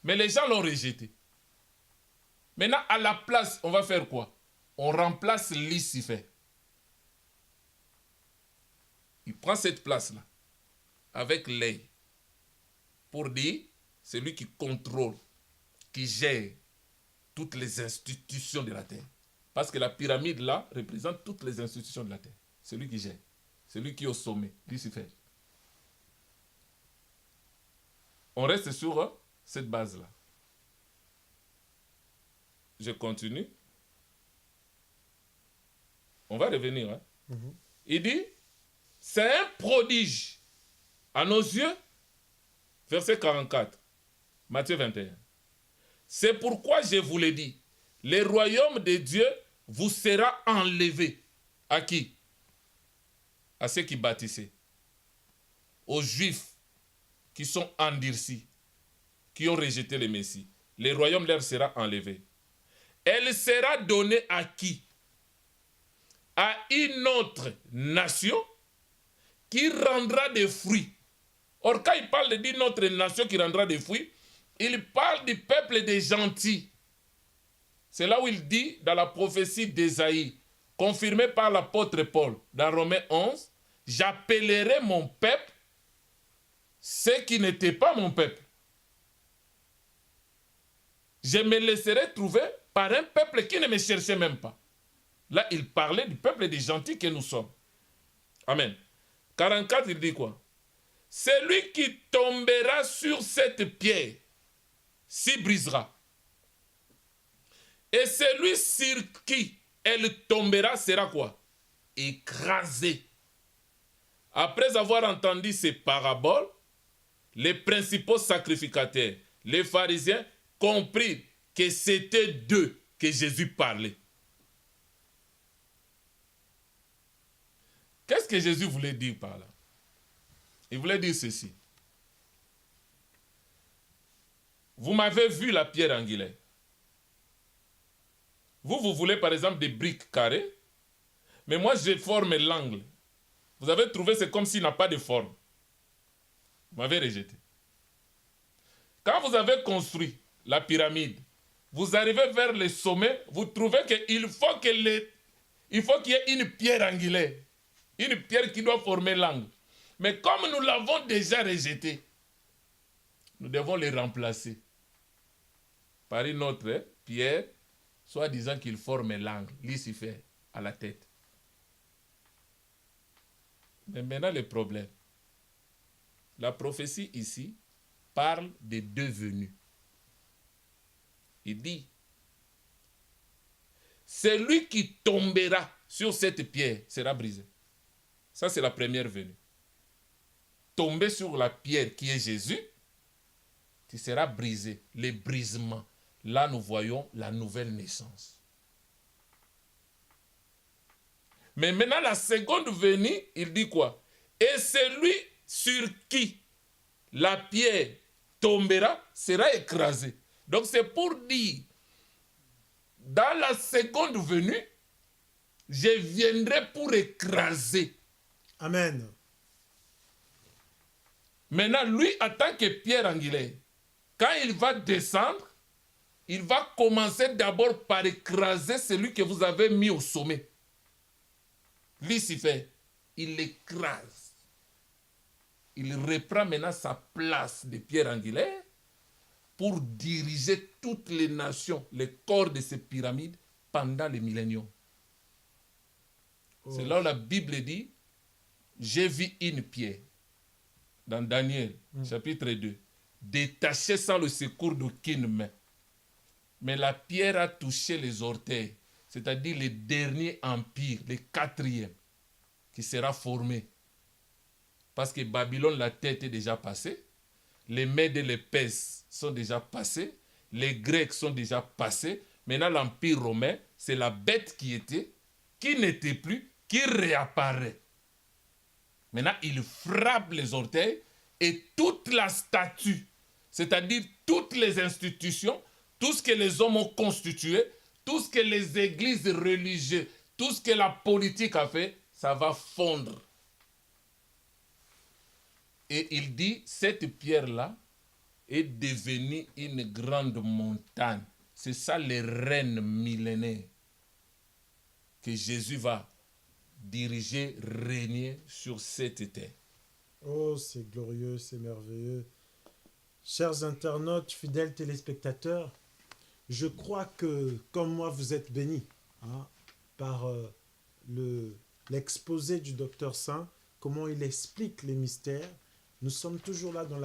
Mais les gens l'ont rejeté. Maintenant, à la place, on va faire quoi? On remplace Lucifer. Il prend cette place-là, avec l'œil, pour dire, c'est lui qui contrôle, qui gère toutes les institutions de la terre. Parce que la pyramide, là, représente toutes les institutions de la terre. C'est lui qui gère. C'est lui qui est au sommet, Lucifer. On reste sur cette base-là. Je continue. On va revenir. Hein. Il dit, c'est un prodige à nos yeux. Verset 44. Matthieu 21. C'est pourquoi je vous l'ai dit, le royaume de Dieu vous sera enlevé. À qui? À ceux qui bâtissaient. Aux Juifs qui sont endurcis, qui ont rejeté le Messie. Le royaume leur sera enlevé. Elle sera donnée à qui? À une autre nation qui rendra des fruits. Or, quand il parle d'une autre nation qui rendra des fruits, il parle du peuple des gentils. C'est là où il dit, dans la prophétie d'Ésaïe, confirmée par l'apôtre Paul, dans Romains 11, « J'appellerai mon peuple ceux qui n'étaient pas mon peuple. Je me laisserai trouver par un peuple qui ne me cherchait même pas. » Là, il parlait du peuple des gentils que nous sommes. Amen. 44, il dit quoi? Celui qui tombera sur cette pierre s'y brisera. Et celui sur qui elle tombera sera quoi? Écrasé. Après avoir entendu ces paraboles, les principaux sacrificateurs, les pharisiens, comprirent que c'était d'eux que Jésus parlait. Qu'est-ce que Jésus voulait dire par là? Il voulait dire ceci. Vous m'avez vu la pierre angulaire. Vous voulez par exemple des briques carrées, mais moi je forme l'angle. Vous avez trouvé c'est comme s'il n'a pas de forme. Vous m'avez rejeté. Quand vous avez construit la pyramide, vous arrivez vers le sommet, vous trouvez qu'il faut qu'il y ait une pierre angulaire. Une pierre qui doit former l'angle. Mais comme nous l'avons déjà rejeté, nous devons le remplacer par une autre pierre, soit disant qu'il forme l'angle, Lucifer, à la tête. Mais maintenant le problème. La prophétie ici parle des deux venus. Il dit, celui qui tombera sur cette pierre sera brisé. Ça, c'est la première venue. Tomber sur la pierre qui est Jésus, tu seras brisé. Le brisement. Là, nous voyons la nouvelle naissance. Mais maintenant, la seconde venue, il dit quoi? Et celui sur qui la pierre tombera sera écrasé. Donc, c'est pour dire, dans la seconde venue, je viendrai pour écraser. Amen. Maintenant, lui, en tant que pierre angulaire, quand il va descendre, il va commencer d'abord par écraser celui que vous avez mis au sommet. Lucifer, il l'écrase. Il reprend maintenant sa place de pierre angulaire pour diriger toutes les nations, les corps de ces pyramides pendant les milléniums. C'est là où la Bible dit, j'ai vu une pierre, dans Daniel, chapitre 2, détachée sans le secours d'aucune main. Mais la pierre a touché les orteils, c'est-à-dire le dernier empire, le quatrième, qui sera formé. Parce que Babylone, la tête est déjà passée, les Mèdes et les Perses sont déjà passés, les Grecs sont déjà passés, maintenant l'empire romain, c'est la bête qui était, qui n'était plus, qui réapparaît. Maintenant, il frappe les orteils et toute la statue, c'est-à-dire toutes les institutions, tout ce que les hommes ont constitué, tout ce que les églises religieuses, tout ce que la politique a fait, ça va fondre. Et il dit, cette pierre-là est devenue une grande montagne. C'est ça le règne millénaire que Jésus va diriger, régner sur cette terre. Oh, c'est glorieux, c'est merveilleux. Chers internautes, fidèles téléspectateurs, je crois que, comme moi, vous êtes bénis hein, par l'exposé du docteur Saint, comment il explique les mystères. Nous sommes toujours là dans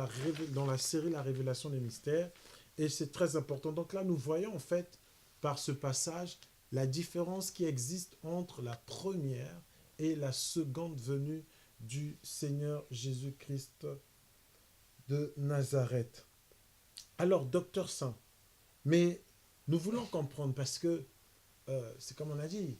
la série La Révélation des mystères, et c'est très important. Donc là, nous voyons en fait, par ce passage, la différence qui existe entre la première et la seconde venue du Seigneur Jésus-Christ de Nazareth. Alors, docteur Saint, mais nous voulons comprendre parce que c'est comme on a dit,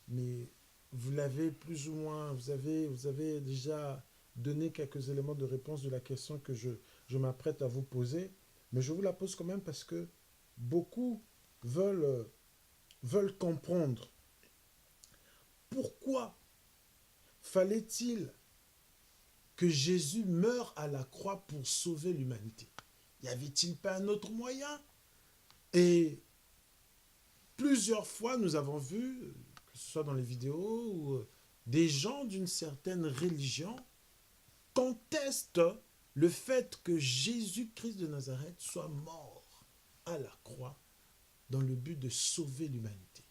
mais vous l'avez plus ou moins, vous avez déjà donné quelques éléments de réponse de la question que je m'apprête à vous poser, mais je vous la pose quand même parce que beaucoup veulent comprendre pourquoi fallait-il que Jésus meure à la croix pour sauver l'humanité. Y avait-il pas un autre moyen? Et plusieurs fois, nous avons vu, que ce soit dans les vidéos, ou des gens d'une certaine religion contestent le fait que Jésus-Christ de Nazareth soit mort à la croix dans le but de sauver l'humanité.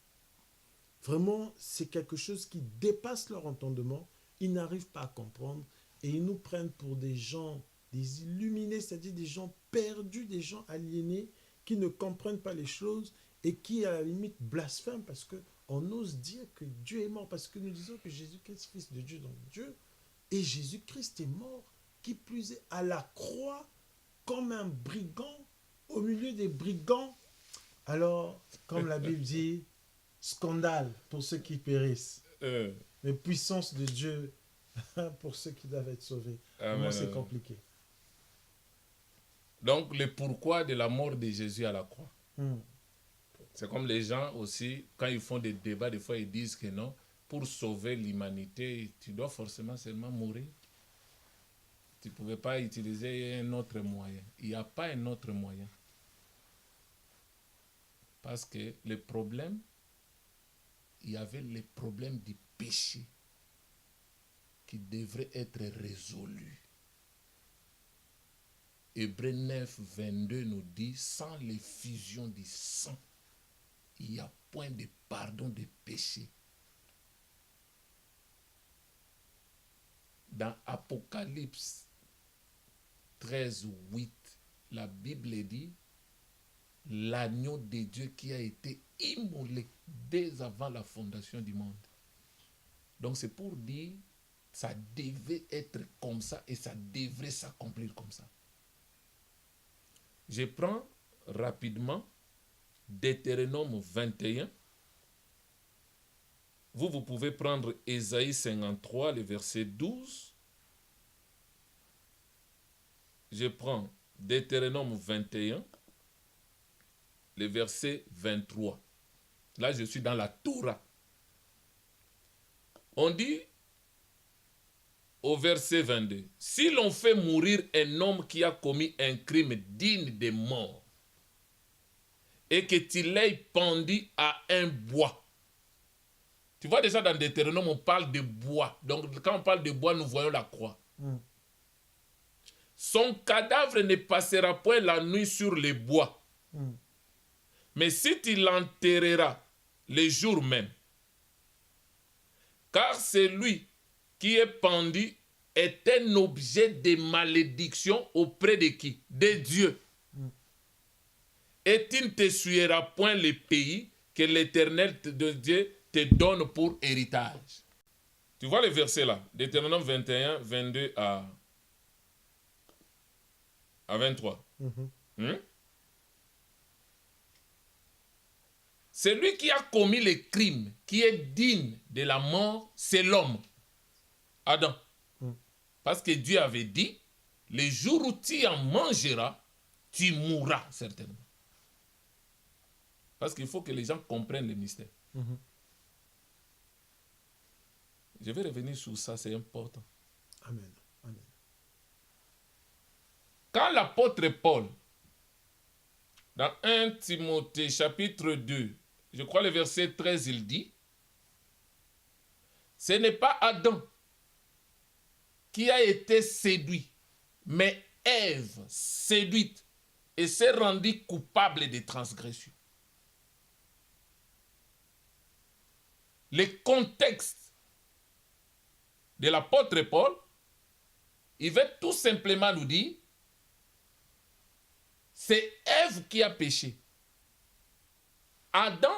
Vraiment, c'est quelque chose qui dépasse leur entendement. Ils n'arrivent pas à comprendre et ils nous prennent pour des gens, des illuminés, c'est-à-dire des gens perdus, des gens aliénés qui ne comprennent pas les choses et qui, à la limite, blasphèment parce qu'on ose dire que Dieu est mort, parce que nous disons que Jésus-Christ, fils de Dieu, donc Dieu, et Jésus-Christ est mort, qui plus est à la croix, comme un brigand, au milieu des brigands. Alors, comme la Bible dit, scandale pour ceux qui périssent, mais puissance de Dieu pour ceux qui doivent être sauvés. Comment c'est compliqué. Donc, le pourquoi de la mort de Jésus à la croix. C'est comme les gens aussi, quand ils font des débats, des fois ils disent que non, pour sauver l'humanité, tu dois forcément seulement mourir. Tu ne pouvais pas utiliser un autre moyen. Il n'y a pas un autre moyen. Parce que le problème, il y avait le problème du péché qui devrait être résolu. Hébreux 9, 22 nous dit, sans l'effusion du sang, il n'y a point de pardon des péchés. Dans Apocalypse 13, 8, la Bible dit, l'agneau de Dieu qui a été immolé dès avant la fondation du monde. Donc c'est pour dire, ça devait être comme ça et ça devrait s'accomplir comme ça. Je prends rapidement Deutéronome 21. Vous pouvez prendre Ésaïe 53, le verset 12. Je prends Deutéronome 21, le verset 23. Là, je suis dans la Torah. On dit au verset 22, si l'on fait mourir un homme qui a commis un crime digne de mort et que tu l'aies pendu à un bois. Tu vois déjà dans Deutéronome, on parle de bois. Donc quand on parle de bois, nous voyons la croix. Son cadavre ne passera point la nuit sur les bois. Mais si tu l'enterreras le jour même, car celui qui est pendu est un objet de malédiction auprès de qui? De Dieu. Et tu ne t'essuieras point le pays que l'Éternel de Dieu te donne pour héritage. Tu vois le verset là, Deutéronome 21, 22 à 23. Celui qui a commis le crime, qui est digne de la mort, c'est l'homme, Adam. Parce que Dieu avait dit, le jour où tu en mangeras, tu mourras certainement. Parce qu'il faut que les gens comprennent le mystère. Je vais revenir sur ça, c'est important. Amen. Amen. Quand l'apôtre Paul, dans 1 Timothée chapitre 2, je crois le verset 13, il dit, ce n'est pas Adam qui a été séduit, mais Ève séduite et s'est rendue coupable de transgression. Le contexte de l'apôtre Paul, il veut tout simplement nous dire, c'est Ève qui a péché. Adam,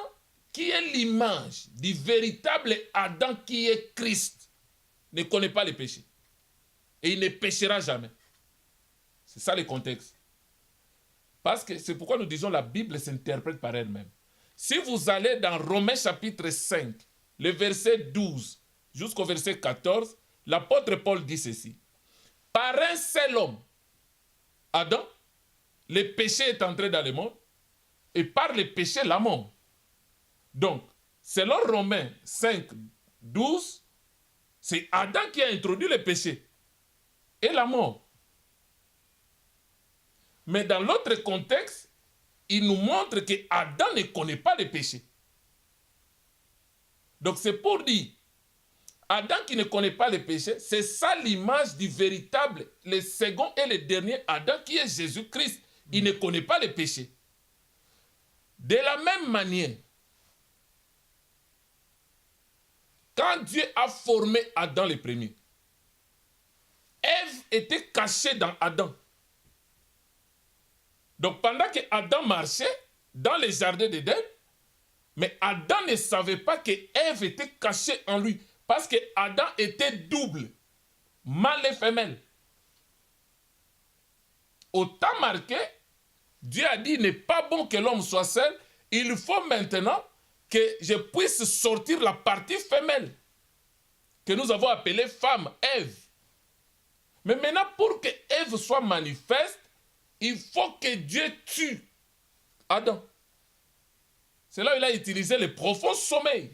qui est l'image du véritable Adam qui est Christ, ne connaît pas le péché. Et il ne péchera jamais. C'est ça le contexte. Parce que c'est pourquoi nous disons la Bible s'interprète par elle-même. Si vous allez dans Romains chapitre 5, le verset 12 jusqu'au verset 14, l'apôtre Paul dit ceci. Par un seul homme, Adam, le péché est entré dans le monde, et par le péché, la mort. Donc, selon Romains 5, 12, c'est Adam qui a introduit le péché et la mort. Mais dans l'autre contexte, il nous montre que Adam ne connaît pas le péché. Donc c'est pour dire, Adam qui ne connaît pas le péché, c'est ça l'image du véritable, le second et le dernier Adam qui est Jésus-Christ. Il ne connaît pas le péché. De la même manière, quand Dieu a formé Adam le premier, Ève était cachée dans Adam. Donc pendant que Adam marchait dans les jardins d'Éden, mais Adam ne savait pas que Ève était cachée en lui, parce que Adam était double, mâle et femelle. Au temps marqué, Dieu a dit, il n'est pas bon que l'homme soit seul, il faut maintenant que je puisse sortir la partie femelle, que nous avons appelée femme, Ève. Mais maintenant, pour que Ève soit manifeste, il faut que Dieu tue Adam. C'est là où il a utilisé le profond sommeil.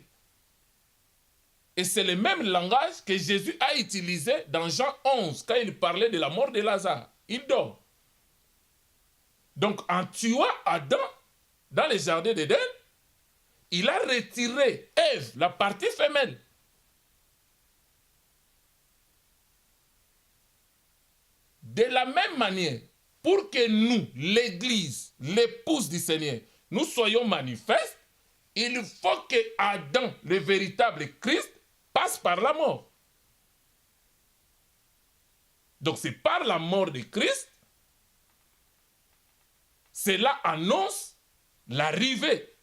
Et c'est le même langage que Jésus a utilisé dans Jean 11, quand il parlait de la mort de Lazare. Il dort. Donc, en tuant Adam dans les jardins d'Éden, il a retiré Ève, la partie femelle. De la même manière, pour que nous, l'Église, l'épouse du Seigneur, nous soyons manifestes, il faut que Adam, le véritable Christ, passe par la mort. Donc c'est par la mort de Christ, cela annonce l'arrivée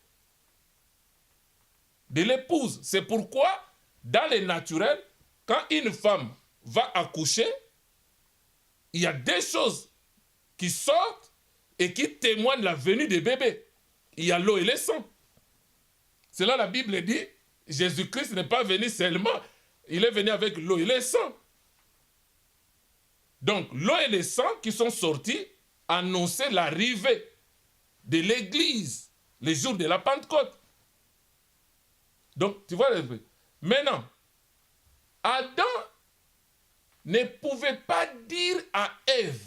de l'épouse. C'est pourquoi, dans le naturel, quand une femme va accoucher, il y a des choses qui sortent et qui témoignent la venue du bébé. Il y a l'eau et le sang. C'est là la Bible dit, Jésus-Christ n'est pas venu seulement, il est venu avec l'eau et le sang. Donc l'eau et le sang qui sont sortis annonçaient l'arrivée de l'Église, les jours de la Pentecôte. Donc tu vois, maintenant, Adam ne pouvait pas dire à Ève,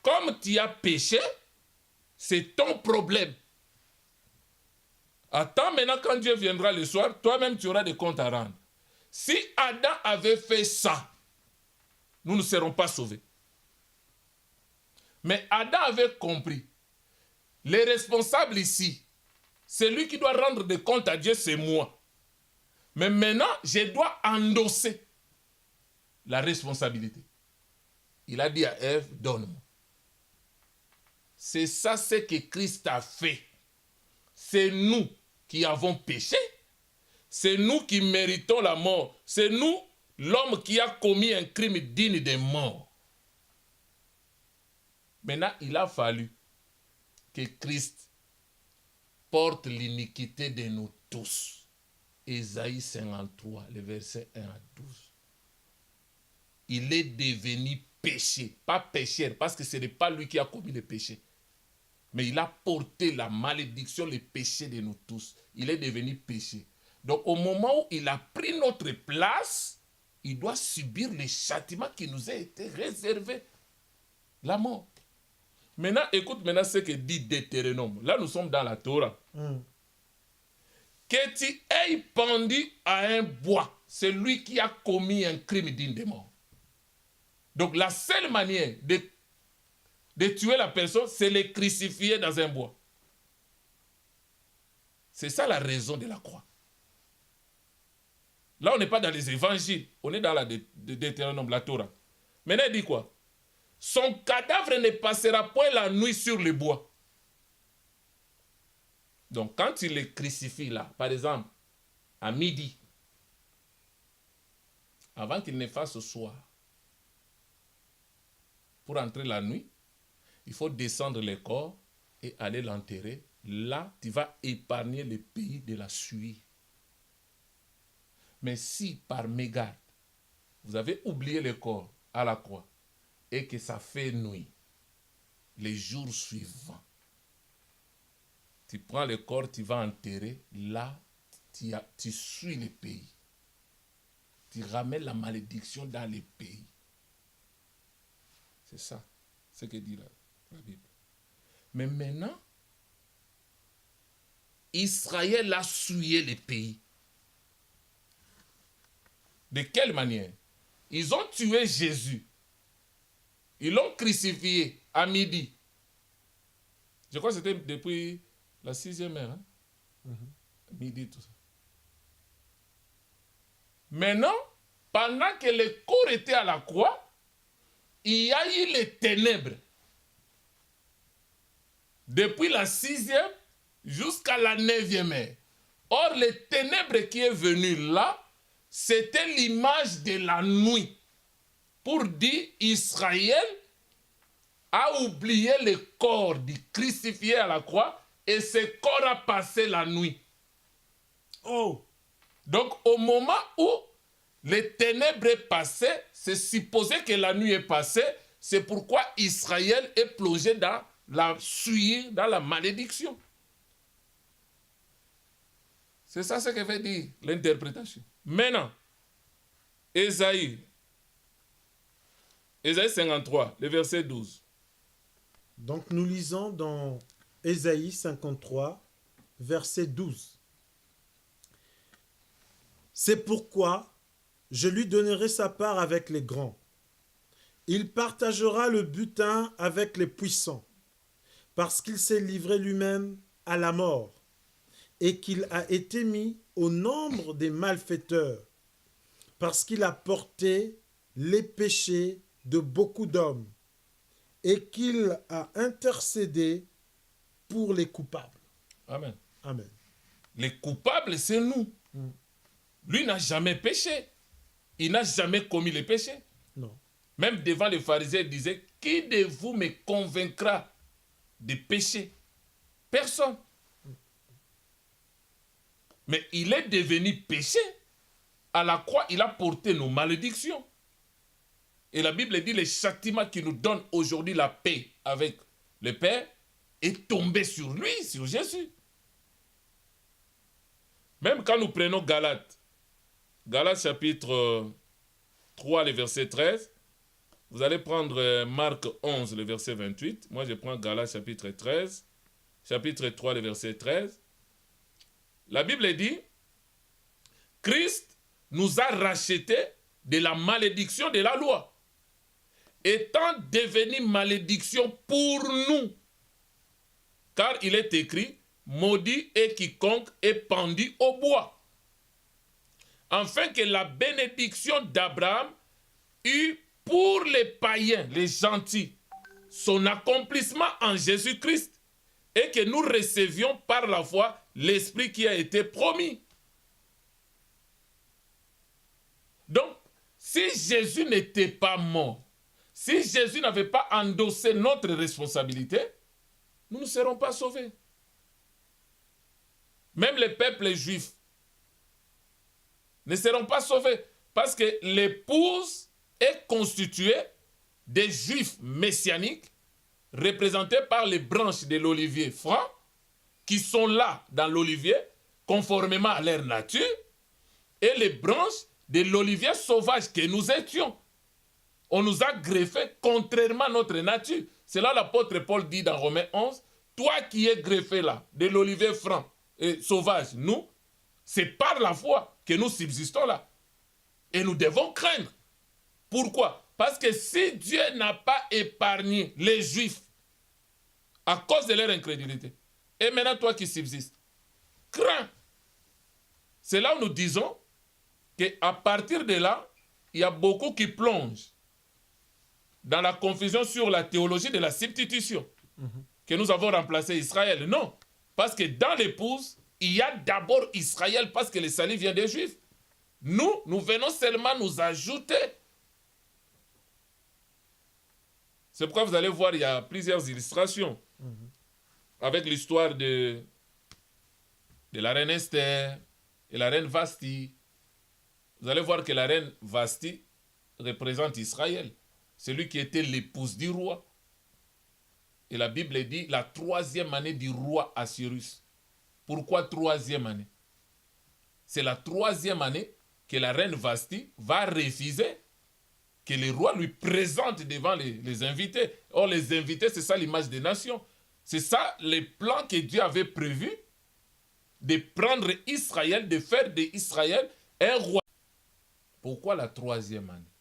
comme tu as péché, c'est ton problème. Attends maintenant quand Dieu viendra le soir, toi-même tu auras des comptes à rendre. Si Adam avait fait ça, nous ne serons pas sauvés. Mais Adam avait compris. Les responsables ici, celui qui doit rendre des comptes à Dieu, c'est moi. Mais maintenant, je dois endosser la responsabilité. Il a dit à Ève, donne-moi. C'est ça ce que Christ a fait. C'est nous qui avons péché. C'est nous qui méritons la mort. C'est nous, l'homme qui a commis un crime digne de mort. Maintenant, il a fallu que Christ porte l'iniquité de nous tous. Ésaïe 53, le verset 1 à 12. Il est devenu péché, pas pécheur, parce que ce n'est pas lui qui a commis le péché. Mais il a porté la malédiction, le péché de nous tous. Il est devenu péché. Donc au moment où il a pris notre place, il doit subir le châtiment qui nous a été réservé. La mort. Maintenant, écoute maintenant ce que dit Deutéronome. Là, nous sommes dans la Torah. Que tu aies pendu à un bois celui qui a commis un crime digne de mort. Donc, la seule manière de tuer la personne, c'est le crucifier dans un bois. C'est ça la raison de la croix. Là, on n'est pas dans les évangiles, on est dans la Deutéronome, la Torah. Maintenant, il dit quoi? Son cadavre ne passera point la nuit sur le bois. Donc, quand il le crucifie là, par exemple, à midi, avant qu'il ne fasse soir, pour entrer la nuit, il faut descendre le corps et aller l'enterrer. Là, tu vas épargner le pays de la suie. Mais si, par mégarde, vous avez oublié le corps à la croix et que ça fait nuit, les jours suivants, tu prends le corps, tu vas enterrer, là, tu suis le pays. Tu ramènes la malédiction dans le pays. C'est ça, ce que dit la Bible. Mais maintenant, Israël a souillé le pays. De quelle manière? Ils ont tué Jésus. Ils l'ont crucifié à midi. Je crois que c'était depuis la 6e heure. Hein? Midi, tout ça. Maintenant, pendant que le corps était à la croix, il y a eu les ténèbres. Depuis la 6e jusqu'à la 9e heure. Or, les ténèbres qui est venu là, c'était l'image de la nuit. Pour dire, Israël a oublié le corps du crucifié à la croix et ce corps a passé la nuit. Oh! Donc, au moment où les ténèbres passaient, c'est supposé que la nuit est passée. C'est pourquoi Israël est plongé dans la suie, dans la malédiction. C'est ça ce que veut dire l'interprétation. Maintenant, Ésaïe 53, le verset 12. Donc nous lisons dans Ésaïe 53, verset 12. C'est pourquoi je lui donnerai sa part avec les grands. Il partagera le butin avec les puissants, parce qu'il s'est livré lui-même à la mort et qu'il a été mis au nombre des malfaiteurs, parce qu'il a porté les péchés de beaucoup d'hommes et qu'il a intercédé pour les coupables. Amen. Amen. Les coupables, c'est nous. Lui n'a jamais péché. Il n'a jamais commis le péché. Non. Même devant les pharisiens, il disait, qui de vous me convaincra de péché? Personne. Mais il est devenu péché. À la croix, il a porté nos malédictions. Et la Bible dit, le châtiment qui nous donne aujourd'hui la paix avec le Père est tombé sur lui, sur Jésus. Même quand nous prenons Galates, Galates chapitre 3, le verset 13, vous allez prendre Marc 11, le verset 28. Moi, je prends Galates chapitre 13, chapitre 3, le verset 13. La Bible dit, Christ nous a rachetés de la malédiction de la loi, étant devenu malédiction pour nous. Car il est écrit, maudit est quiconque est pendu au bois, afin que la bénédiction d'Abraham eût pour les païens, les gentils, son accomplissement en Jésus-Christ, et que nous recevions par la foi l'Esprit qui a été promis. Donc, si Jésus n'était pas mort, si Jésus n'avait pas endossé notre responsabilité, nous ne serons pas sauvés. Même les peuples juifs ne seront pas sauvés parce que l'épouse est constituée des juifs messianiques représentés par les branches de l'olivier franc qui sont là dans l'olivier conformément à leur nature et les branches de l'olivier sauvage que nous étions. On nous a greffé contrairement à notre nature. C'est là l'apôtre Paul dit dans Romains 11, toi qui es greffé là, de l'olivier franc et sauvage, nous, c'est par la foi que nous subsistons là. Et nous devons craindre. Pourquoi? Parce que si Dieu n'a pas épargné les Juifs à cause de leur incrédulité, et maintenant toi qui subsistes, crains. C'est là où nous disons qu'à partir de là, il y a beaucoup qui plongent dans la confusion sur la théologie de la substitution, que nous avons remplacé Israël. Non, parce que dans l'épouse, il y a d'abord Israël parce que le salut vient des Juifs. Nous venons seulement nous ajouter. C'est pourquoi vous allez voir, il y a plusieurs illustrations. Avec l'histoire de la reine Esther et la reine Vasti. Vous allez voir que la reine Vasti représente Israël. Celui qui était l'épouse du roi. Et la Bible dit la 3e année du roi Assyrus. Pourquoi 3e année? C'est la 3e année que la reine Vasti va refuser que le roi lui présente devant les invités. Or, les invités, c'est ça l'image des nations. C'est ça le plan que Dieu avait prévu de prendre Israël, de faire d'Israël un roi. Pourquoi la 3e année?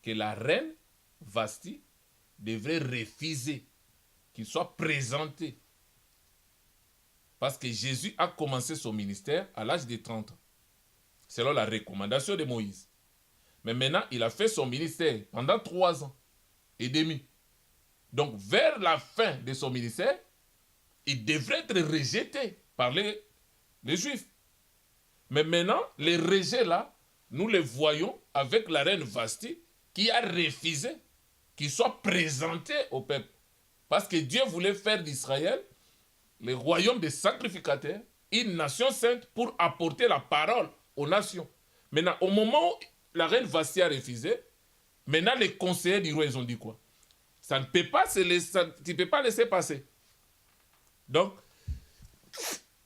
Que la reine Vasti devrait refuser qu'il soit présenté. Parce que Jésus a commencé son ministère à l'âge de 30 ans, selon la recommandation de Moïse. Mais maintenant, il a fait son ministère pendant 3 ans et demi. Donc, vers la fin de son ministère, il devrait être rejeté par les Juifs. Mais maintenant, les rejets là, nous les voyons avec la reine Vasti qui a refusé qu'il soit présenté au peuple. Parce que Dieu voulait faire d'Israël le royaume des sacrificateurs, une nation sainte pour apporter la parole aux nations. Maintenant, au moment où la reine Vasti a refusé, maintenant les conseillers du roi, ils ont dit quoi? Ça ne peut pas tu ne peux pas laisser passer. Donc,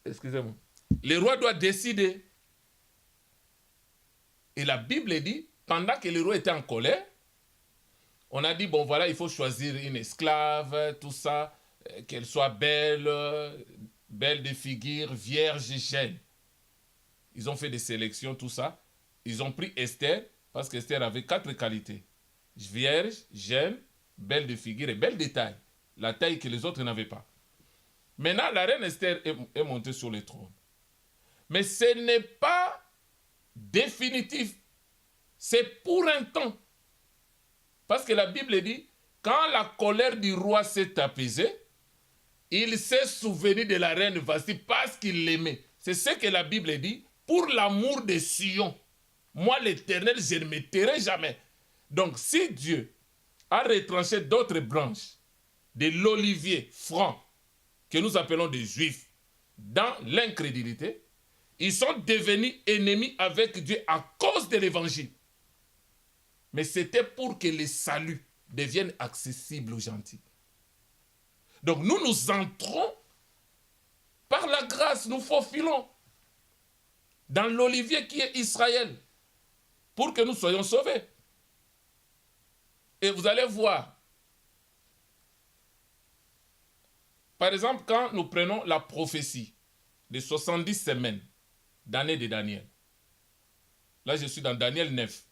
excusez-moi, le roi doit décider. Et la Bible dit, pendant que le roi était en colère, on a dit, bon voilà, il faut choisir une esclave, tout ça, qu'elle soit belle, belle de figure, vierge, jeune. Ils ont fait des sélections, tout ça. Ils ont pris Esther, parce qu'Esther avait 4 qualités. Vierge, jeune, belle de figure et belle de taille. La taille que les autres n'avaient pas. Maintenant, la reine Esther est montée sur le trône. Mais ce n'est pas définitif. C'est pour un temps. Parce que la Bible dit, quand la colère du roi s'est apaisée, il s'est souvenu de la reine Vasti parce qu'il l'aimait. C'est ce que la Bible dit. Pour l'amour de Sion, moi l'Éternel, je ne me tairai jamais. Donc si Dieu a retranché d'autres branches de l'olivier franc, que nous appelons des Juifs, dans l'incrédulité, ils sont devenus ennemis avec Dieu à cause de l'évangile. Mais c'était pour que le salut devienne accessible aux gentils. Donc nous entrons par la grâce, nous faufilons dans l'olivier qui est Israël pour que nous soyons sauvés. Et vous allez voir, par exemple, quand nous prenons la prophétie des 70 semaines d'année de Daniel. Là, je suis dans Daniel 9.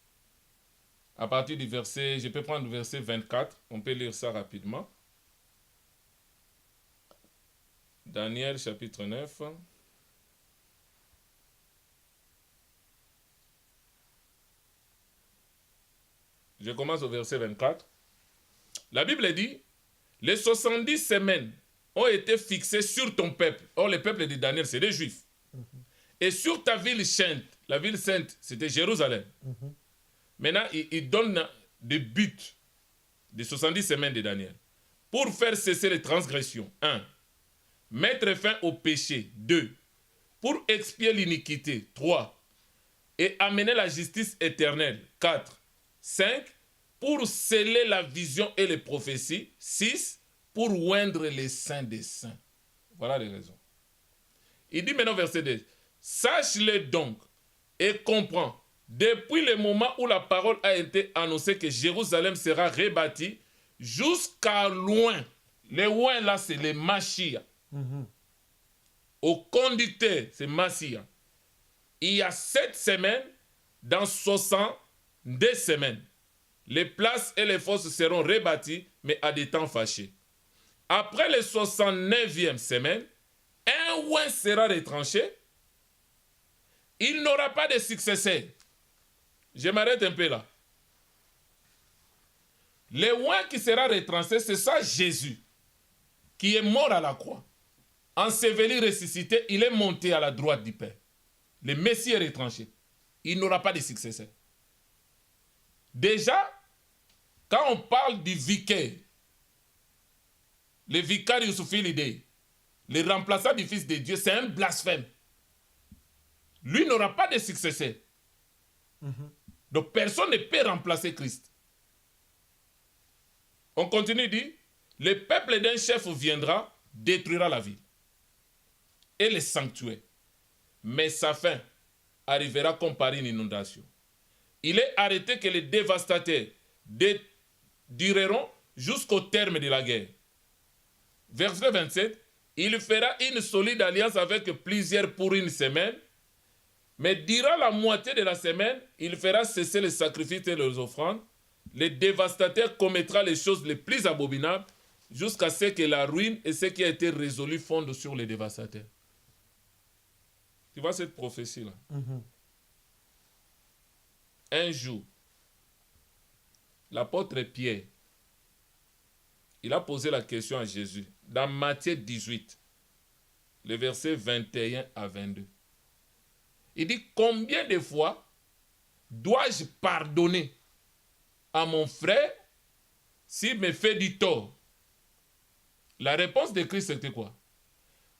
À partir du verset, je peux prendre le verset 24, on peut lire ça rapidement. Daniel chapitre 9. Je commence au verset 24. La Bible dit, les 70 semaines ont été fixées sur ton peuple. Or, le peuple de Daniel, c'est des Juifs. Et sur ta ville sainte, la ville sainte, c'était Jérusalem. Maintenant, il donne des buts des 70 semaines de Daniel. Pour faire cesser les transgressions. 1. Mettre fin au péché. 2. Pour expier l'iniquité. 3. Et amener la justice éternelle. 4. 5. Pour sceller la vision et les prophéties. 6. Pour oindre les saints des saints. Voilà les raisons. Il dit maintenant verset 2. Sache-le donc et comprends. Depuis le moment où la parole a été annoncée que Jérusalem sera rebâtie, jusqu'à loin. Les loin là, c'est les Machia. Au conducteur, c'est Massia. Il y a 7 semaines, dans 62 semaines. Les places et les fosses seront rebâties, mais à des temps fâchés. Après les 69e semaine, un ouin sera retranché. Il n'aura pas de successeur. Je m'arrête un peu là. Le ouin qui sera retranché, c'est ça Jésus, qui est mort à la croix. Enseveli, ressuscité, il est monté à la droite du Père. Le Messie est retranché. Il n'aura pas de successeur. Déjà, quand on parle du vicaire, le vicarius filii, le remplaçant du Fils de Dieu, c'est un blasphème. Lui n'aura pas de successeur. Donc personne ne peut remplacer Christ. On continue, dit, le peuple d'un chef viendra, détruira la ville et les sanctuaires. Mais sa fin arrivera comme par une inondation. Il est arrêté que les dévastateurs dureront jusqu'au terme de la guerre. Verset 27, il fera une solide alliance avec plusieurs pour une semaine, mais durant la moitié de la semaine, il fera cesser les sacrifices et les offrandes. Le dévastateur commettra les choses les plus abominables jusqu'à ce que la ruine et ce qui a été résolu fondent sur les dévastateurs. Tu vois cette prophétie-là? Un jour, l'apôtre Pierre, il a posé la question à Jésus dans Matthieu 18, les versets 21 à 22. Il dit, combien de fois dois-je pardonner à mon frère s'il me fait du tort? La réponse de Christ, c'était quoi?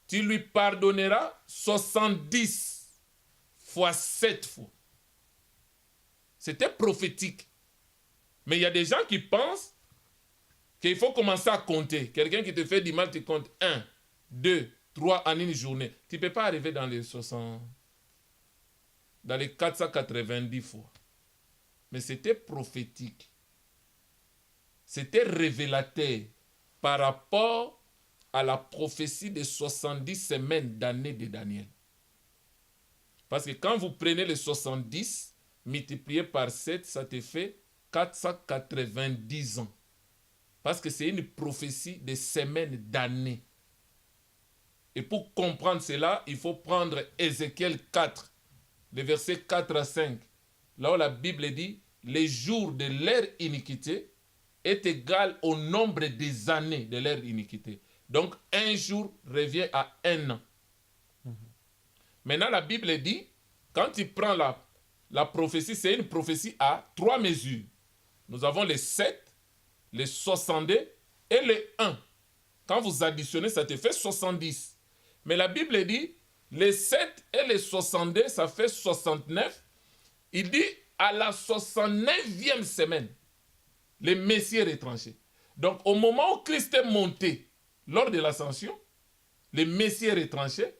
Tu lui pardonneras 70 fois 7 fois. C'était prophétique. Mais il y a des gens qui pensent qu'il faut commencer à compter. Quelqu'un qui te fait du mal, tu comptes 1, 2, 3 en une journée. Tu ne peux pas arriver dans les 60, dans les 490 fois. Mais c'était prophétique. C'était révélateur par rapport à la prophétie des 70 semaines d'année de Daniel. Parce que quand vous prenez les 70, multiplié par 7, ça te fait 490 ans. Parce que c'est une prophétie de semaines d'années. Et pour comprendre cela, il faut prendre Ézéchiel 4, les versets 4 à 5. Là où la Bible dit, les jours de leur iniquité est égal au nombre des années de leur iniquité. Donc, un jour revient à un an. Maintenant, la Bible dit, quand tu prends la prophétie, c'est une prophétie à 3 mesures. Nous avons les 7, les 62 et les 1. Quand vous additionnez, ça te fait 70. Mais la Bible dit, les 7 et les 62, ça fait 69. Il dit, à la 69e semaine, le Messie est retranché. Donc, au moment où Christ est monté, lors de l'ascension, le Messie est retranché.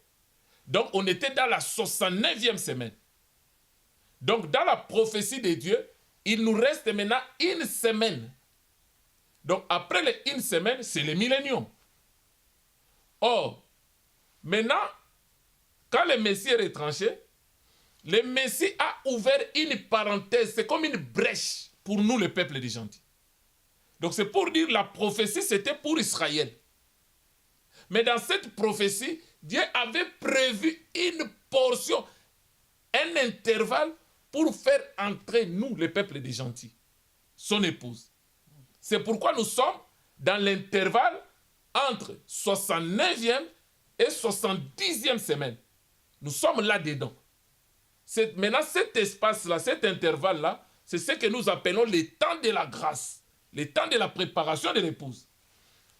Donc, on était dans la 69e semaine. Donc, dans la prophétie de Dieu, il nous reste maintenant une semaine. Donc, après les une semaine, c'est le millénium. Or, maintenant, quand le Messie est retranché, le Messie a ouvert une parenthèse, c'est comme une brèche pour nous, le peuple des gentils. Donc, c'est pour dire la prophétie, c'était pour Israël. Mais dans cette prophétie, Dieu avait prévu une portion, un intervalle pour faire entrer nous, le peuple des gentils, son épouse. C'est pourquoi nous sommes dans l'intervalle entre 69e et 70e semaine. Nous sommes là-dedans. Maintenant, cet espace-là, cet intervalle-là, c'est ce que nous appelons le temps de la grâce, le temps de la préparation de l'épouse.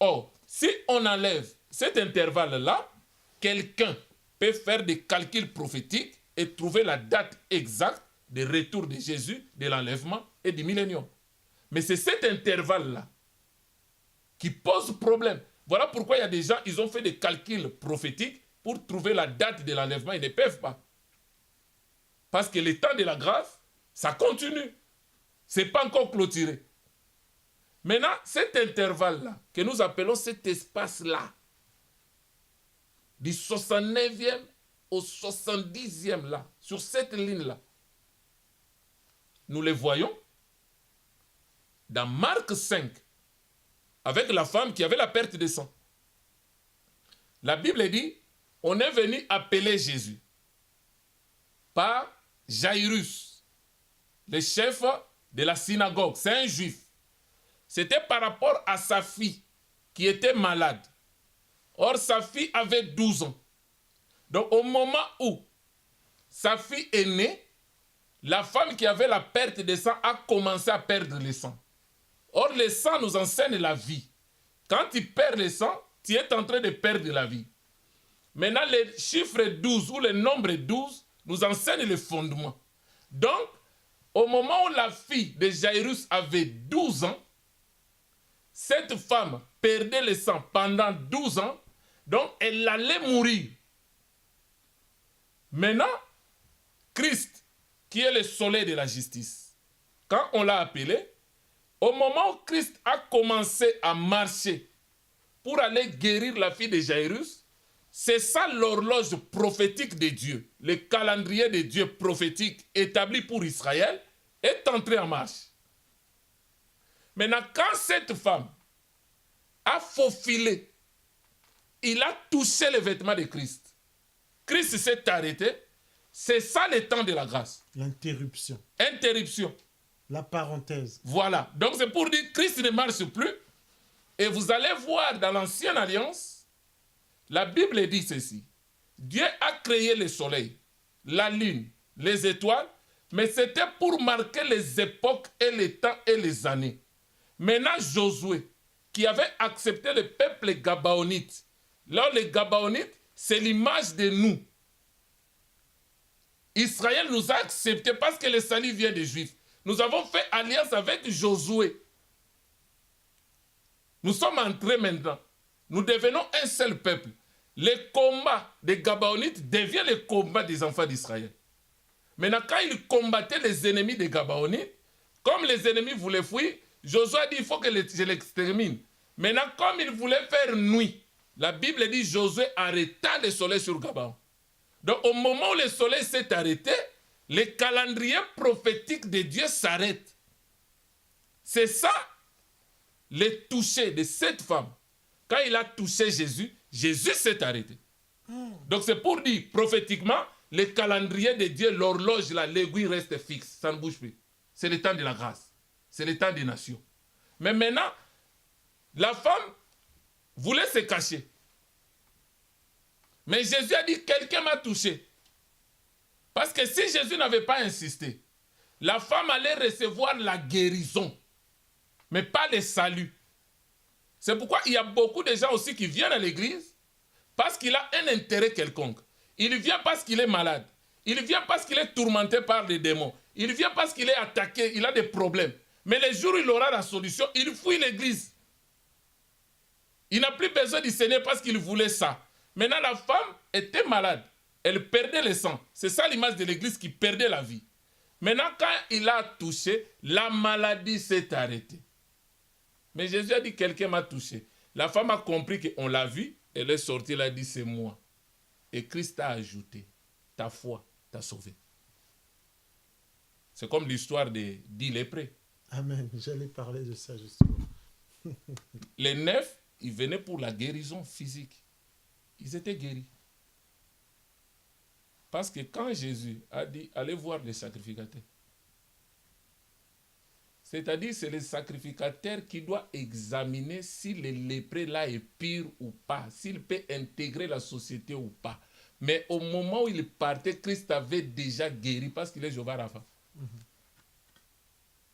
Or, si on enlève cet intervalle-là, quelqu'un peut faire des calculs prophétiques et trouver la date exacte du retour de Jésus, de l'enlèvement et du millénium. Mais c'est cet intervalle-là qui pose problème. Voilà pourquoi il y a des gens, ils ont fait des calculs prophétiques pour trouver la date de l'enlèvement, ils ne peuvent pas. Parce que le temps de la grâce, ça continue. Ce n'est pas encore clôturé. Maintenant, cet intervalle-là, que nous appelons cet espace-là, du 69e au 70e là, sur cette ligne-là, nous les voyons dans Marc 5, avec la femme qui avait la perte de sang. La Bible dit, on est venu appeler Jésus par Jairus, le chef de la synagogue. C'est un juif. C'était par rapport à sa fille qui était malade. Or, sa fille avait 12 ans. Donc, au moment où sa fille est née, la femme qui avait la perte de sang a commencé à perdre le sang. Or, le sang nous enseigne la vie. Quand tu perds le sang, tu es en train de perdre la vie. Maintenant, le chiffre 12 ou le nombre 12 nous enseigne le fondement. Donc, au moment où la fille de Jairus avait 12 ans, cette femme perdait le sang pendant 12 ans, donc elle allait mourir. Maintenant, Christ, qui est le soleil de la justice, quand on l'a appelé, au moment où Christ a commencé à marcher pour aller guérir la fille de Jairus, c'est ça l'horloge prophétique de Dieu, le calendrier de Dieu prophétique établi pour Israël est entré en marche. Maintenant, quand cette femme a faufilé, il a touché les vêtements de Christ. Christ s'est arrêté. C'est ça le temps de la grâce. L'interruption. Interruption. La parenthèse. Voilà. Donc c'est pour dire que Christ ne marche plus. Et vous allez voir dans l'Ancienne Alliance, la Bible dit ceci. Dieu a créé le soleil, la lune, les étoiles, mais c'était pour marquer les époques et les temps et les années. Maintenant, Josué, qui avait accepté le peuple gabaonite, là, les gabaonites, c'est l'image de nous. Israël nous a acceptés parce que le salut vient des Juifs. Nous avons fait alliance avec Josué. Nous sommes entrés maintenant. Nous devenons un seul peuple. Le combat des Gabaonites devient le combat des enfants d'Israël. Maintenant, quand ils combattaient les ennemis des Gabaonites, comme les ennemis voulaient fuir, Josué a dit il faut que je l'extermine. Maintenant, comme il voulait faire nuit, la Bible dit Josué arrêta le soleil sur Gabaon. Donc, au moment où le soleil s'est arrêté, le calendrier prophétique de Dieu s'arrête. C'est ça, le toucher de cette femme. Quand il a touché Jésus, Jésus s'est arrêté. Donc, c'est pour dire, prophétiquement, le calendrier de Dieu, l'horloge, l'aiguille reste fixe, ça ne bouge plus. C'est le temps de la grâce. C'est le temps des nations. Mais maintenant, la femme voulait se cacher. Mais Jésus a dit, quelqu'un m'a touché. Parce que si Jésus n'avait pas insisté, la femme allait recevoir la guérison, mais pas le salut. C'est pourquoi il y a beaucoup de gens aussi qui viennent à l'église parce qu'il a un intérêt quelconque. Il vient parce qu'il est malade. Il vient parce qu'il est tourmenté par des démons. Il vient parce qu'il est attaqué, il a des problèmes. Mais le jour où il aura la solution, il fuit l'église. Il n'a plus besoin du Seigneur parce qu'il voulait ça. Maintenant, la femme était malade. Elle perdait le sang. C'est ça l'image de l'église qui perdait la vie. Maintenant, quand il a touché, la maladie s'est arrêtée. Mais Jésus a dit, quelqu'un m'a touché. La femme a compris qu'on l'a vu. Elle est sortie, elle a dit, c'est moi. Et Christ a ajouté, ta foi t'a sauvé. C'est comme l'histoire des 10 lépreux. Amen. J'allais parler de ça justement. Les 9, ils venaient pour la guérison physique. Ils étaient guéris. Parce que quand Jésus a dit, allez voir les sacrificateurs, c'est-à-dire c'est le sacrificateur qui doit examiner si le lépreux là est pire ou pas, s'il peut intégrer la société ou pas. Mais au moment où il partait, Christ avait déjà guéri parce qu'il est Jéhovah Rapha.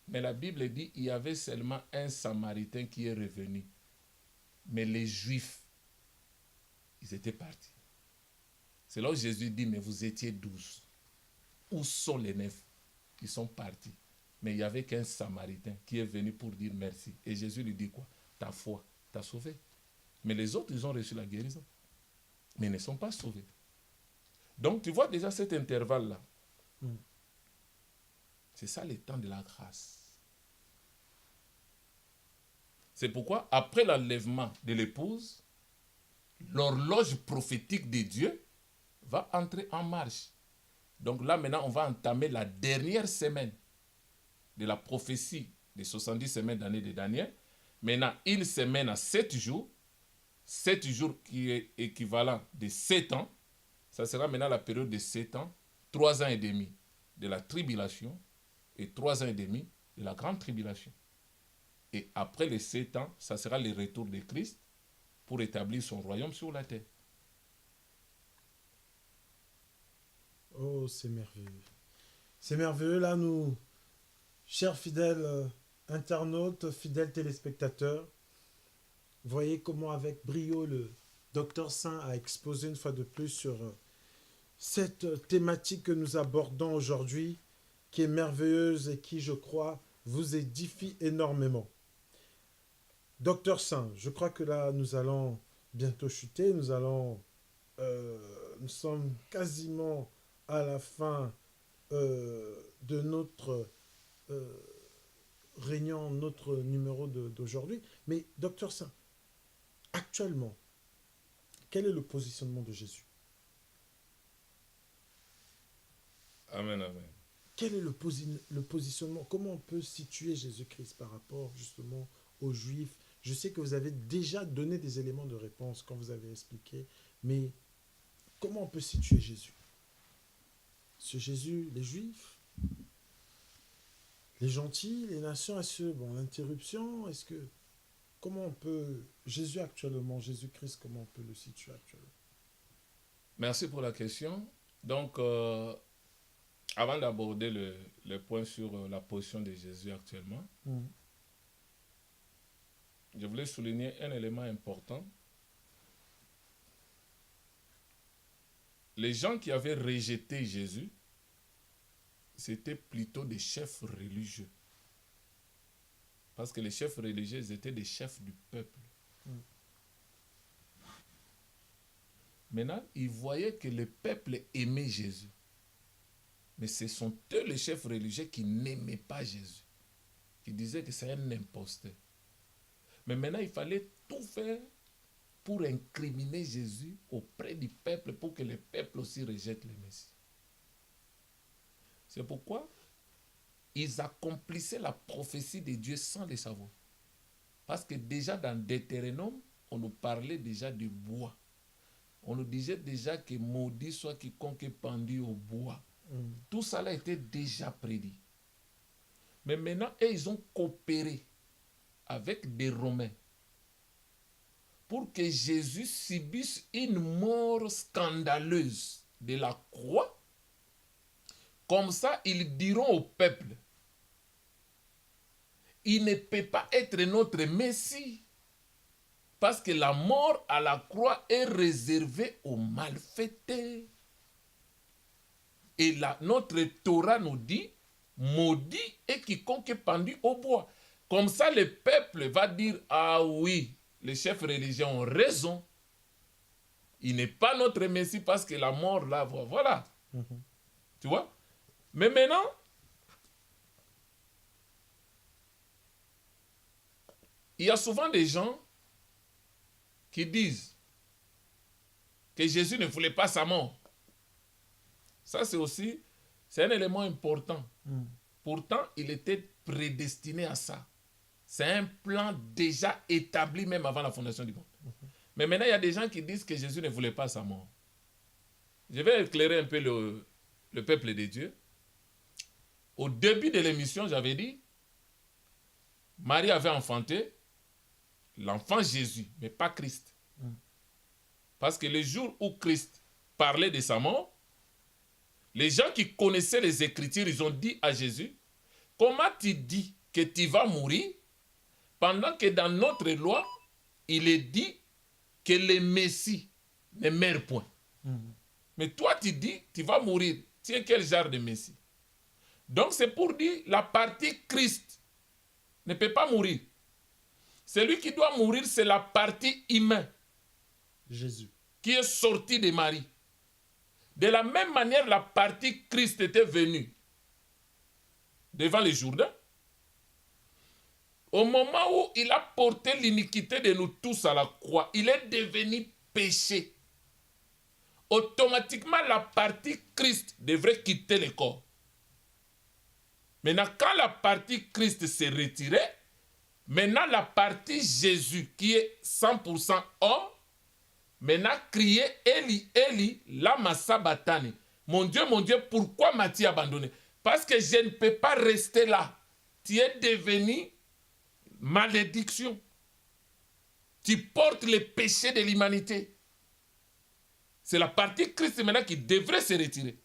Mais la Bible dit qu'il y avait seulement un Samaritain qui est revenu. Mais les Juifs, ils étaient partis. C'est là où Jésus dit, mais vous étiez 12. Où sont les 9? Ils sont partis. Mais il n'y avait qu'un Samaritain qui est venu pour dire merci. Et Jésus lui dit quoi? Ta foi t'a sauvé. Mais les autres, ils ont reçu la guérison. Mais ils ne sont pas sauvés. Donc tu vois déjà cet intervalle-là. C'est ça le temps de la grâce. C'est pourquoi, après l'enlèvement de l'épouse, l'horloge prophétique de Dieu va entrer en marche. Donc là, maintenant, on va entamer la dernière semaine de la prophétie des 70 semaines d'année de Daniel. Maintenant, une semaine à 7 jours qui est équivalent de 7 ans, ça sera maintenant la période de 7 ans, 3 ans et demi de la tribulation et 3 ans et demi de la grande tribulation. Et après les 7 ans, ça sera le retour de Christ pour établir son royaume sur la terre. Oh, c'est merveilleux. C'est merveilleux, là, nous, chers fidèles internautes, fidèles téléspectateurs, voyez comment avec brio le Docteur Saint a exposé une fois de plus sur cette thématique que nous abordons aujourd'hui, qui est merveilleuse et qui, je crois, vous édifie énormément. Docteur Saint, je crois que là, nous allons bientôt chuter, nous sommes quasiment à la fin de notre réunion, notre numéro d'aujourd'hui. Mais, Docteur Saint, actuellement, quel est le positionnement de Jésus? Amen, amen. Quel est le positionnement? Comment on peut situer Jésus-Christ par rapport justement aux Juifs? Je sais que vous avez déjà donné des éléments de réponse quand vous avez expliqué, mais comment on peut situer Jésus? Ce Jésus, les Juifs, les gentils, les nations, l'interruption, comment on peut, Jésus actuellement, Jésus-Christ, comment on peut le situer actuellement? Merci pour la question. Donc, avant d'aborder le point sur la position de Jésus actuellement, je voulais souligner un élément important. Les gens qui avaient rejeté Jésus, c'était plutôt des chefs religieux. Parce que les chefs religieux étaient des chefs du peuple. Maintenant, ils voyaient que le peuple aimait Jésus. Mais ce sont eux, les chefs religieux, qui n'aimaient pas Jésus. Qui disaient que c'est un imposteur. Mais maintenant, il fallait tout faire pour incriminer Jésus auprès du peuple, pour que le peuple aussi rejette le Messie. C'est pourquoi ils accomplissaient la prophétie de Dieu sans le savoir. Parce que déjà dans Deutéronome, on nous parlait déjà du bois. On nous disait déjà que maudit soit quiconque est pendu au bois. Tout ça a été déjà prédit. Mais maintenant, ils ont coopéré avec des Romains pour que Jésus subisse une mort scandaleuse de la croix. Comme ça, ils diront au peuple, il ne peut pas être notre Messie, parce que la mort à la croix est réservée aux malfaiteurs. Et là, notre Torah nous dit, maudit est quiconque est pendu au bois. Comme ça, le peuple va dire, ah oui, les chefs religieux ont raison. Il n'est pas notre Messie parce que la mort là, voilà. Tu vois? Mais maintenant, il y a souvent des gens qui disent que Jésus ne voulait pas sa mort. Ça, c'est un élément important. Pourtant, il était prédestiné à ça. C'est un plan déjà établi même avant la fondation du monde. Mais maintenant, il y a des gens qui disent que Jésus ne voulait pas sa mort. Je vais éclairer un peu le peuple de Dieu. Au début de l'émission, j'avais dit, Marie avait enfanté l'enfant Jésus, mais pas Christ. Parce que le jour où Christ parlait de sa mort, les gens qui connaissaient les Écritures, ils ont dit à Jésus, comment tu dis que tu vas mourir pendant que dans notre loi, il est dit que le Messie ne meurt point. Mais toi, tu dis, tu vas mourir. Tu es quel genre de Messie? Donc, c'est pour dire, la partie Christ ne peut pas mourir. Celui qui doit mourir, c'est la partie humaine. Jésus. Qui est sorti de Marie. De la même manière, la partie Christ était venue devant le Jourdain. Au moment où il a porté l'iniquité de nous tous à la croix, il est devenu péché. Automatiquement, la partie Christ devrait quitter le corps. Maintenant, quand la partie Christ s'est retirée, maintenant la partie Jésus, qui est 100% homme, maintenant criait Eli, Eli, lama sabachthani. Mon Dieu, pourquoi m'as-tu abandonné? Parce que je ne peux pas rester là. Tu es devenu malédiction. Tu portes les péchés de l'humanité. C'est la partie Christ maintenant qui devrait se retirer.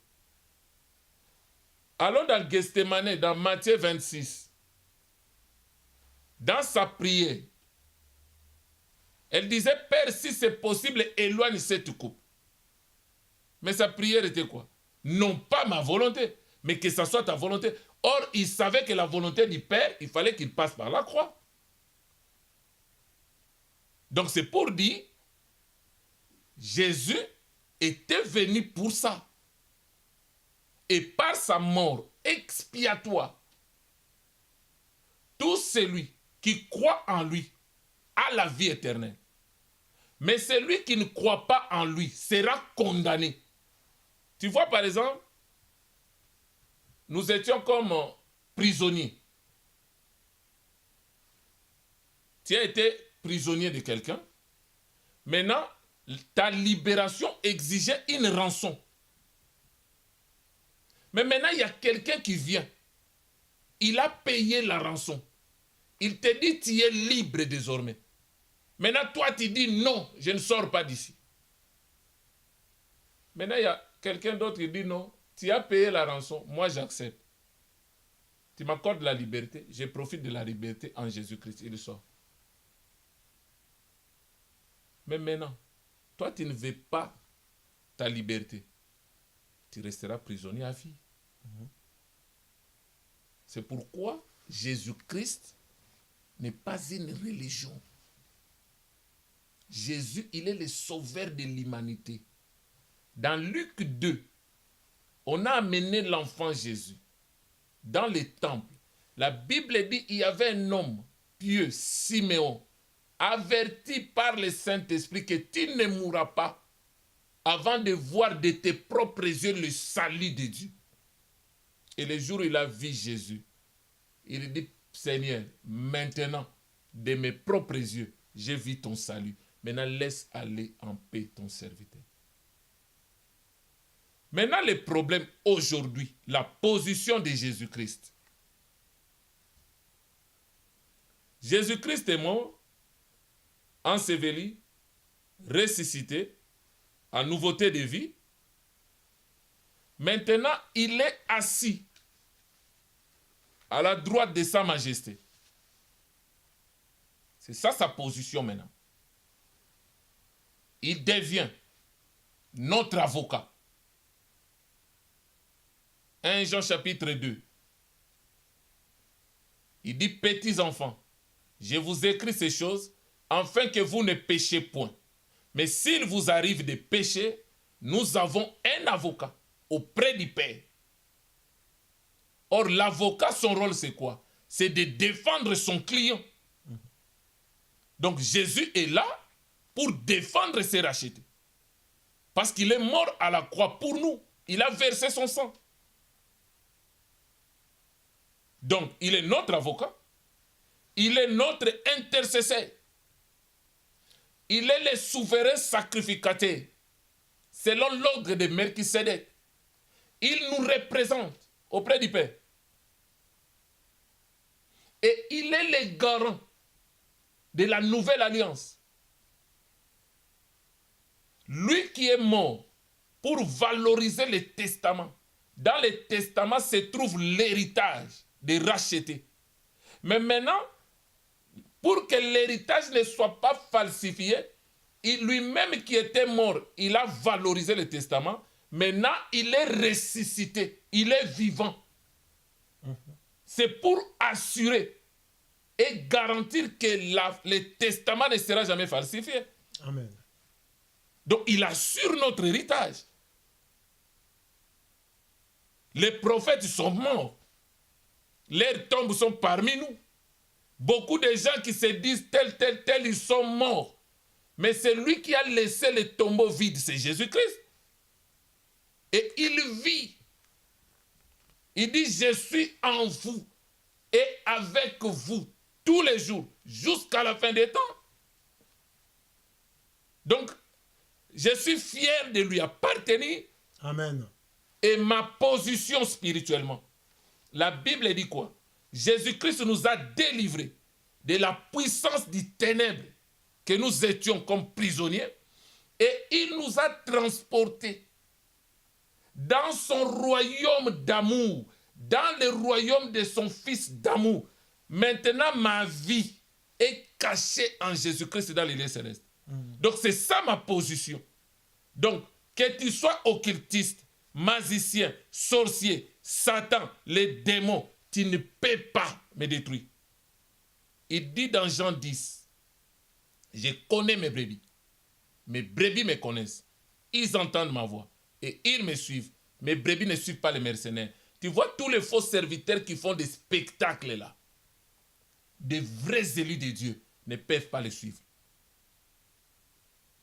Allons dans le Gethsémane, dans Matthieu 26. Dans sa prière, elle disait, Père, si c'est possible, éloigne cette coupe. Mais sa prière était quoi? Non pas ma volonté, mais que ce soit ta volonté. Or, il savait que la volonté du Père, il fallait qu'il passe par la croix. Donc c'est pour dire, Jésus était venu pour ça. Et par sa mort expiatoire, tout celui qui croit en lui a la vie éternelle. Mais celui qui ne croit pas en lui sera condamné. Tu vois, par exemple, nous étions comme prisonniers. Tu as été prisonnier de quelqu'un. Maintenant, ta libération exigeait une rançon. Mais maintenant, il y a quelqu'un qui vient. Il a payé la rançon. Il te dit, tu es libre désormais. Maintenant, toi, tu dis, non, je ne sors pas d'ici. Maintenant, il y a quelqu'un d'autre qui dit, non, tu as payé la rançon, moi j'accepte. Tu m'accordes la liberté, je profite de la liberté en Jésus-Christ. Il sort. Mais maintenant, toi, tu ne veux pas ta liberté. Tu resteras prisonnier à vie. C'est pourquoi Jésus-Christ n'est pas une religion. Jésus, il est le sauveur de l'humanité. Dans Luc 2, on a amené l'enfant Jésus dans le temple. La Bible dit qu'il y avait un homme pieux, Siméon, averti par le Saint-Esprit que tu ne mourras pas avant de voir de tes propres yeux le salut de Dieu. Et le jour où il a vu Jésus, il dit, Seigneur, maintenant, de mes propres yeux, j'ai vu ton salut. Maintenant, laisse aller en paix ton serviteur. Maintenant, le problème aujourd'hui, la position de Jésus-Christ. Jésus-Christ est mort, enseveli, ressuscité, en nouveauté de vie. Maintenant, il est assis à la droite de sa majesté. C'est ça sa position maintenant. Il devient notre avocat. 1 Jean chapitre 2. Il dit, petits enfants, je vous écris ces choses afin que vous ne péchiez point. Mais s'il vous arrive de pécher, nous avons un avocat auprès du Père. Or, l'avocat, son rôle, c'est quoi? C'est de défendre son client. Donc, Jésus est là pour défendre ses rachetés. Parce qu'il est mort à la croix pour nous. Il a versé son sang. Donc, il est notre avocat. Il est notre intercesseur. Il est le souverain sacrificateur. Selon l'ordre de Melchisédek. Il nous représente auprès du Père. Et il est le garant de la nouvelle alliance. Lui qui est mort pour valoriser le testament. Dans le testament se trouve l'héritage des rachetés. Mais maintenant, pour que l'héritage ne soit pas falsifié, lui-même qui était mort, il a valorisé le testament. Maintenant, il est ressuscité, il est vivant. C'est pour assurer et garantir que le testament ne sera jamais falsifié. Amen. Donc, il assure notre héritage. Les prophètes sont morts. Leurs tombes sont parmi nous. Beaucoup de gens qui se disent tel, ils sont morts. Mais c'est lui qui a laissé les tombeaux vides, c'est Jésus-Christ. Et il vit. Il dit, je suis en vous et avec vous tous les jours, jusqu'à la fin des temps. Donc, je suis fier de lui appartenir. Amen. Et ma position spirituellement. La Bible dit quoi? Jésus-Christ nous a délivrés de la puissance du ténèbre que nous étions comme prisonniers et il nous a transportés dans son royaume d'amour, dans le royaume de son Fils d'amour. Maintenant, ma vie est cachée en Jésus-Christ dans les lieux célestes. Donc, c'est ça ma position. Donc, que tu sois occultiste, magicien, sorcier, Satan, les démons, tu ne peux pas me détruire. Il dit dans Jean 10, je connais mes brebis me connaissent, ils entendent ma voix et ils me suivent. Mes brebis ne suivent pas les mercenaires. Tu vois tous les faux serviteurs qui font des spectacles là. Des vrais élus de Dieu ne peuvent pas les suivre.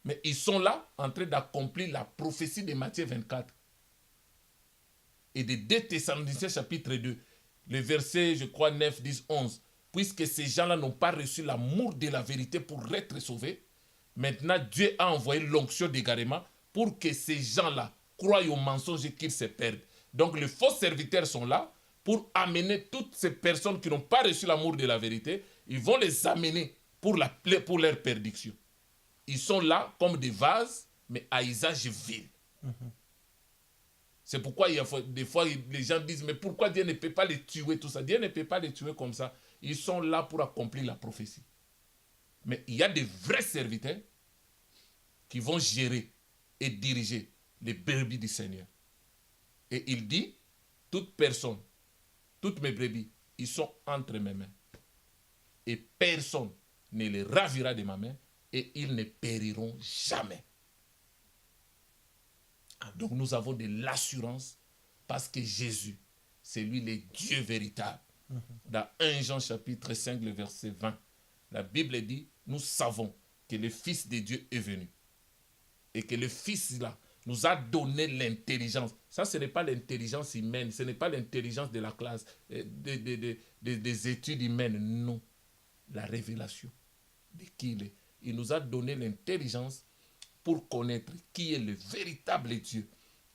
Mais ils sont là en train d'accomplir la prophétie de Matthieu 24 et de 2 Thessaloniciens chapitre 2, le verset, je crois, 9, 10, 11. Puisque ces gens-là n'ont pas reçu l'amour de la vérité pour être sauvés, maintenant Dieu a envoyé l'onction d'égarement pour que ces gens-là croient au mensonge et qu'ils se perdent. Donc les faux serviteurs sont là pour amener toutes ces personnes qui n'ont pas reçu l'amour de la vérité, ils vont les amener pour leur perdition. Ils sont là comme des vases, mais à usage vil. C'est pourquoi des fois les gens disent, mais pourquoi Dieu ne peut pas les tuer, tout ça? Dieu ne peut pas les tuer comme ça. Ils sont là pour accomplir la prophétie. Mais il y a des vrais serviteurs qui vont gérer et diriger les brebis du Seigneur. Et il dit, toute personne, toutes mes brebis, ils sont entre mes mains. Et personne ne les ravira de ma main et ils ne périront jamais. Donc nous avons de l'assurance parce que Jésus, c'est lui le Dieu véritable. Dans 1 Jean chapitre 5, le verset 20, la Bible dit, nous savons que le Fils de Dieu est venu. Et que le Fils là nous a donné l'intelligence. Ça, ce n'est pas l'intelligence humaine, ce n'est pas l'intelligence de la classe, des études humaines, non. La révélation de qui il est. Il nous a donné l'intelligence pour connaître qui est le véritable Dieu.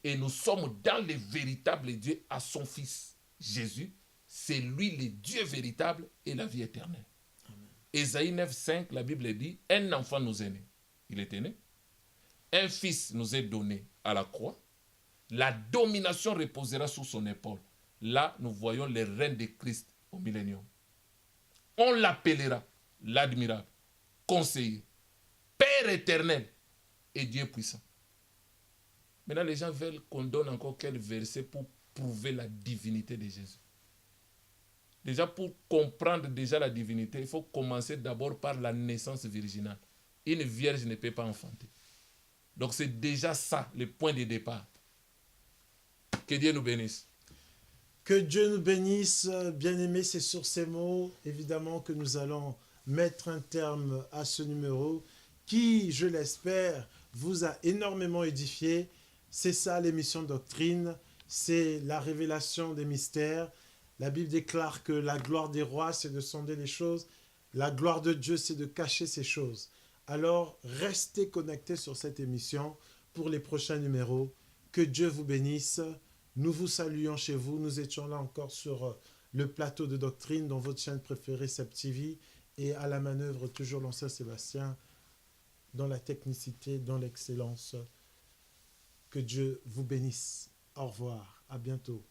Et nous sommes dans le véritable Dieu à son Fils, Jésus. C'est lui le Dieu véritable et la vie éternelle. Ésaïe 9, 5, la Bible dit, un enfant nous est né. Il était né. Un fils nous est donné à la croix. La domination reposera sur son épaule. Là, nous voyons le règne de Christ au millénium. On l'appellera l'admirable, conseiller, Père éternel et Dieu puissant. Maintenant, les gens veulent qu'on donne encore quelques versets pour prouver la divinité de Jésus. Déjà, pour comprendre déjà la divinité, il faut commencer d'abord par la naissance virginale. Une vierge ne peut pas enfanter. Donc, c'est déjà ça, le point de départ. Que Dieu nous bénisse. Que Dieu nous bénisse, bien-aimés, c'est sur ces mots, évidemment, que nous allons mettre un terme à ce numéro qui, je l'espère, vous a énormément édifié. C'est ça l'émission Doctrine, c'est la révélation des mystères. La Bible déclare que la gloire des rois, c'est de sonder les choses. La gloire de Dieu, c'est de cacher ces choses. Alors, restez connectés sur cette émission pour les prochains numéros. Que Dieu vous bénisse. Nous vous saluons chez vous. Nous étions là encore sur le plateau de Doctrine dans votre chaîne préférée, Seb TV. Et à la manœuvre, toujours l'ancien Sébastien, dans la technicité, dans l'excellence. Que Dieu vous bénisse. Au revoir. À bientôt.